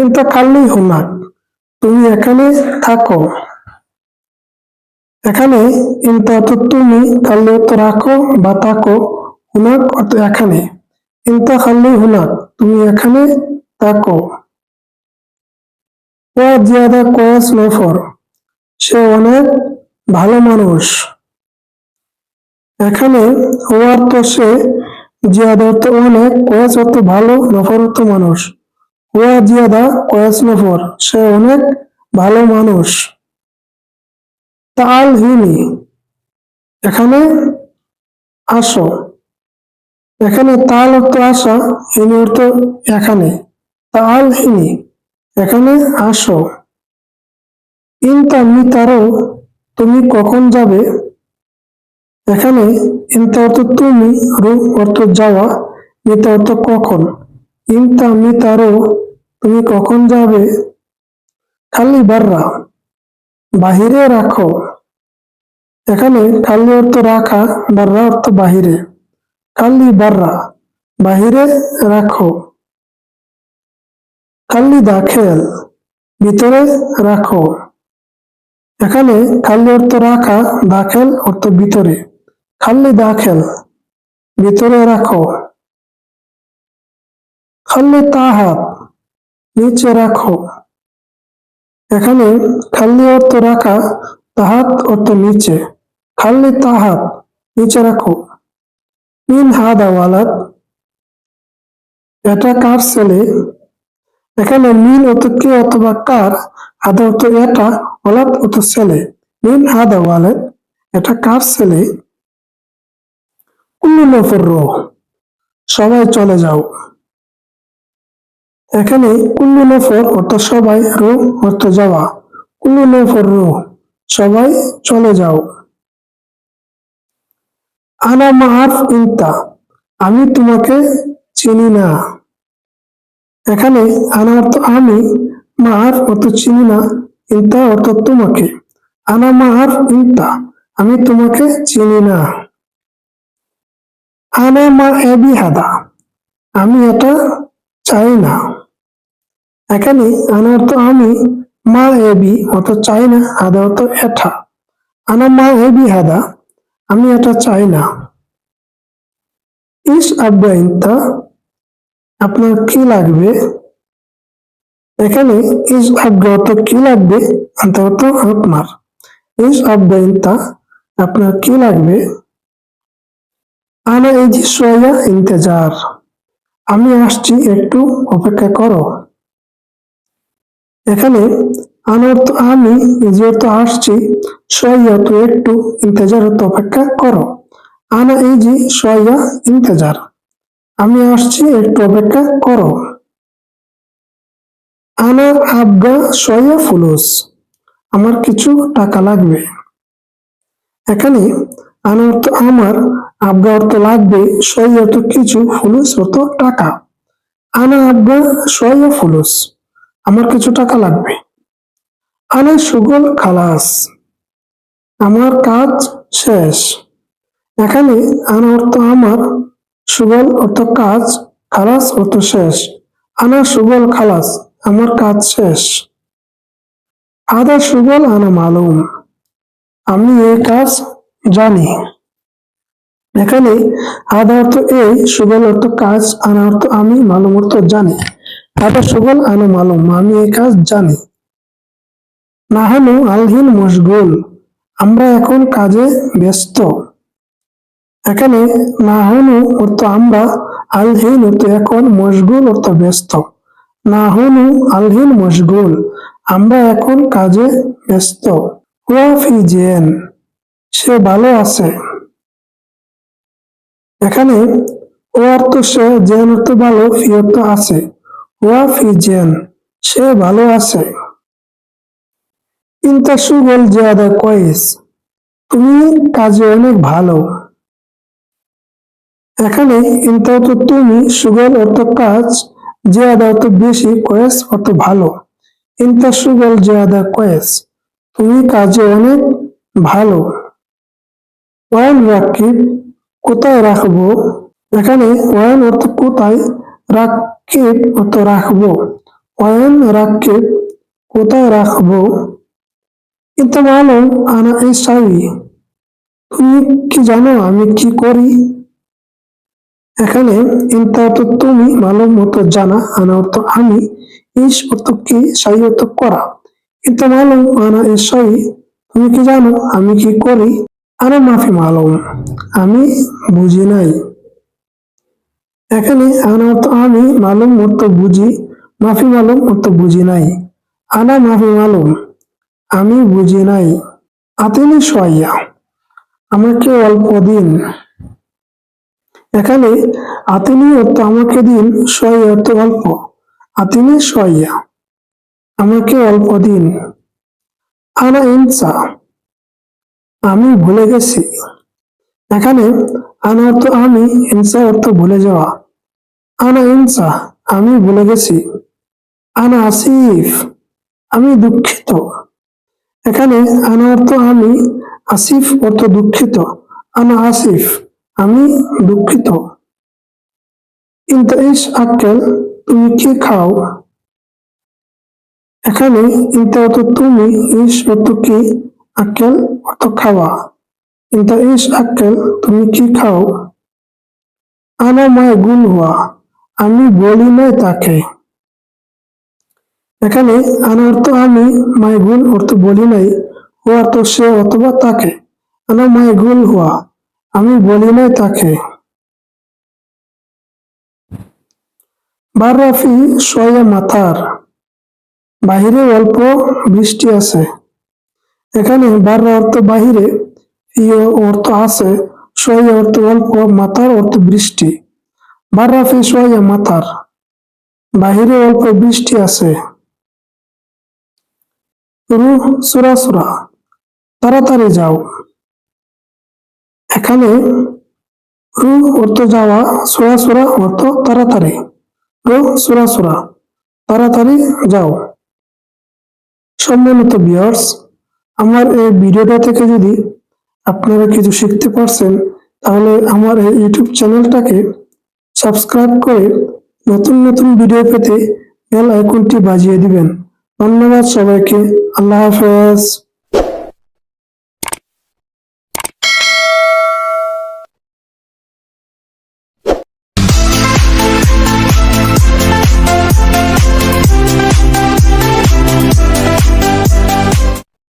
ইনতা খাল্লি হুনাক, তুমি এখানে থাকো। এখানে ইনতা অর্থ তুমি, খাল্লি অর্থ রাখো বা থাকো, হুনাক অর্থ এখানে। ইনতা খাল্লি হুনাক, তুমি এখানে থাকো। ওয়া জিয়াদা কয়েস নফর, সে অনেক ভালো মানুষ। এখানে ওয়া অর্থ সে, জিয়াদা অর্থ অনেক, কয়েস অর্থ ভালো, নফর অর্থ মানুষ। ওয়া জিয়াদা কয়েস নফর, সে অনেক ভালো মানুষ। তাল হিনি, এখানে আসো। এখানে তাল অর্থ আসা, হিনি অর্থ এখানে। তাল হিনি, এখানে আসো। ইনতা মিতারো, তুমি কখন যাবে? এখানে ইনতা অর্থ তুমি, রু অর্থ যাওয়া, মিতা অর্থ কখন। ইনতা মিতারো, তুমি কখন যাবে? খালি বাররা, বাহিরে রাখো। এখানে খালি অর্থ রাখা, বাররা অর্থ বাহিরে। খালি বাররা, বাহিরে রাখো। খালি দাখেল, ভিতরে রাখো। এখানে খালি অর্থ রাখা, দাখেল অর্থ ভিতরে। খালি দাখেল, ভিতরে রাখো। খালি তাহাত, নিচে রাখো। এখানে খালি অর্থ রাখা, তাহাত অর্থ নিচে। খালি তাহাত, নিচে রাখো। মিন হাদা ওয়ালাদ, এটা কার ছেলে? এখানে মিন অর্থ কে অথবা কার, হাদা অর্থ এটা, ওয়ালাদ অর্থ ছেলে। মিন হাদা ওয়ালাদ, এটা কার ছেলে? কুল্লু নফর, সবাই চলে যাও। এখানে কুল্লু নফর অর্থ সবাই, রো অর্থ যাওয়া। কুল্লু নফর, সবাই চলে যাও। আনা মাআফ ইনতা, আমি তোমাকে চিনি না। এখানে আনা অর্থ আমি, মাআফ অর্থ চিনি না, ইনতা অর্থ তোমাকে। আনা মাআফ ইনতা, আমি তোমাকে চিনি না। আনা মা এবি হাদা, আমি এটা চাই না। এখানে আনা অর্থ আমি, মা এবি অর্থ চাই না, হাদা অর্থ এটা। আনা মা এবি হাদা, আমি এটা চাই না। ইস আব্বা ইনতা, আপনার কি লাগবে? এখানে ইস আব্বা অর্থ কি লাগবে, আনতা অর্থ আপনার। ইস আব্বা ইনতা, আপনার কি লাগবে? আনা ইজি সোয়া ইন্তেজার, আমি আসছি, একটু অপেক্ষা করো। এখানে আনা অর্থ আমি, ইজি অর্থ আসছি, সোয়া অর্থ একটু, ইন্তেজার অর্থ অপেক্ষা করো। আনা ইজি সোয়া ইন্তেজার, আমি আসছি, একটু অপেক্ষা করো। আনা আবগা সোয়া ফুলুস, আমার কিছু টাকা লাগবে। এখানে আনা অর্থ আমার, আবগা অর্থ লাগবে, সোয়া অর্থ কিছু, ফুলুস অর্থ টাকা। আনা আবগা সোয়া ফুলুস, আমার কিছু টাকা লাগবে। আনা সুগল খালাস, আমার কাজ শেষ। এখানে আনা অর্থ আমার, সুগল অর্থ কাজ, খালাস অর্থ শেষ। আনা সুগল খালাস, আমার কাজ শেষ। আদা সুগল আনা মালুম, আমি এই কাজ জানি। এখানে আদা অর্থ এই, সুগল অর্থ কাজ, আনা অর্থ আমি, মালুম অর্থ জানি। আদা সুগল আনা মালুম, আমি এই কাজ জানি। নাহানু আলহিন মশগুল, আমরা এখন কাজে ব্যস্ত। এখানে নাহানু অর্থ আমরা, আলহিন অর্থ এখন, মশগুল অর্থ ব্যস্ত। নাহানু আলহিন মশগুল, আমরা এখন কাজে ব্যস্ত। ওয়া ফি জেন, সে ভালো আছে। এখানে ও অর্থ সে, জেন অর্থ ভালো, ফি অর্থ আছে। ওয়া ফি জেন, সে ভালো আছে। ইনতা সুগল জিয়াদা কয়েস, তুমি কাজে অনেক ভালো। এখানে ইনতা অর্থ তুমি, সুগল অর্থ কাজ, জিয়াদা অর্থ বেশি, কয়েস অর্থ ভালো। ইনতা সুগল জিয়াদা কয়েস, তুমি কাজে অনেক ভালো। ওয়াইন রাকিব, কোথায় রাখবো? এখানে ওয়াইন অর্থ কোথায়, রাকিব অর্থ রাখবো। ওয়াইন রাকিব কোথায় রাখবো? ইনতা মালুম আনা ইশ আউই, তুমি কি জানো আমি কি করি? এখানে ইনতা অর্থ তুমি, মালুম অর্থ জানা, আনা অর্থ আমি, ইশ অর্থ কি, সাই অর্থ করা। ইনতা মালুম আনা ইশ আউই, তুমি কি জানো আমি কি করি? আনা মাফি মালুম, আমি বুঝি নাই। এখানে আনা অর্থ আমি, মালুম অর্থ বুঝি, মাফি মালুম অর্থ বুঝি নাই। আনা মাফি মালুম, আমি বুঝি নাই। আতিনি সোয়া, আমাকে অল্প দিন। এখানে আতিনি অর্থ আমাকে দিন, সোয়া অর্থ অল্প। আতিনি সোয়া, আমাকে অল্প দিন। আনা ইনসা, আমি ভুলে গেছি। এখানে আনা অর্থ আমি, ইনসা অর্থ ভুলে যাওয়া। আনা ইনসা, আমি ভুলে গেছি। আনা আসিফ, আমি দুঃখিত। এখানে আনা অর্থ আমি, আসিফ অর্থ দুঃখিত। আনা আসিফ, আমি দুঃখিত। ইনতা ইশ আক্কেল, তুমি কি খাও? এখানে ইনতা অর্থ তুমি, ইশ অর্থ কি, আক্কেল অর্থ খাওয়া। ইনতা ইশ আক্কেল, তুমি কি খাও? আনা মায় গুল হুয়া, আমি বলি নাই তাকে। এখানে আনা অর্থ আমি, মায় গুল অর্থ বলি নাই, হুয়া অর্থ সে অথবা তাকে। আনা মায় গুল হুয়া, আমি বলি নাই তাকে। বাররাফি সোয়া মাথার, বাহিরে অল্প বৃষ্টি আছে। এখানে বাররা অর্থ বাহিরে, ইয় অর্থ আছে, সোয়া অর্থ অল্প, মাথার অর্থ বৃষ্টি। বাররাফি সোয়া মাথার, বাহিরে অল্প বৃষ্টি আছে। রুহ সুরা সুরা, তাড়াতাড়ি যাও। এখানে রুহ অর্থ যাওয়া, সুরা সুরা অর্থ তাড়াতাড়ি। রুহ সুরা সুরা, তাড়াতাড়ি যাও। সম্মানিত ভিউয়ার্স, আমার এই ভিডিওটা থেকে যদি আপনারা কিছু শিখতে পারছেন, তাহলে আমার এই ইউটিউব চ্যানেলটাকে সাবস্ক্রাইব করে নতুন নতুন ভিডিও পেতে বেল আইকনটি বাজিয়ে দিবেন। ধন্যবাদ সবাইকে। আল্লাহ হাফেজ।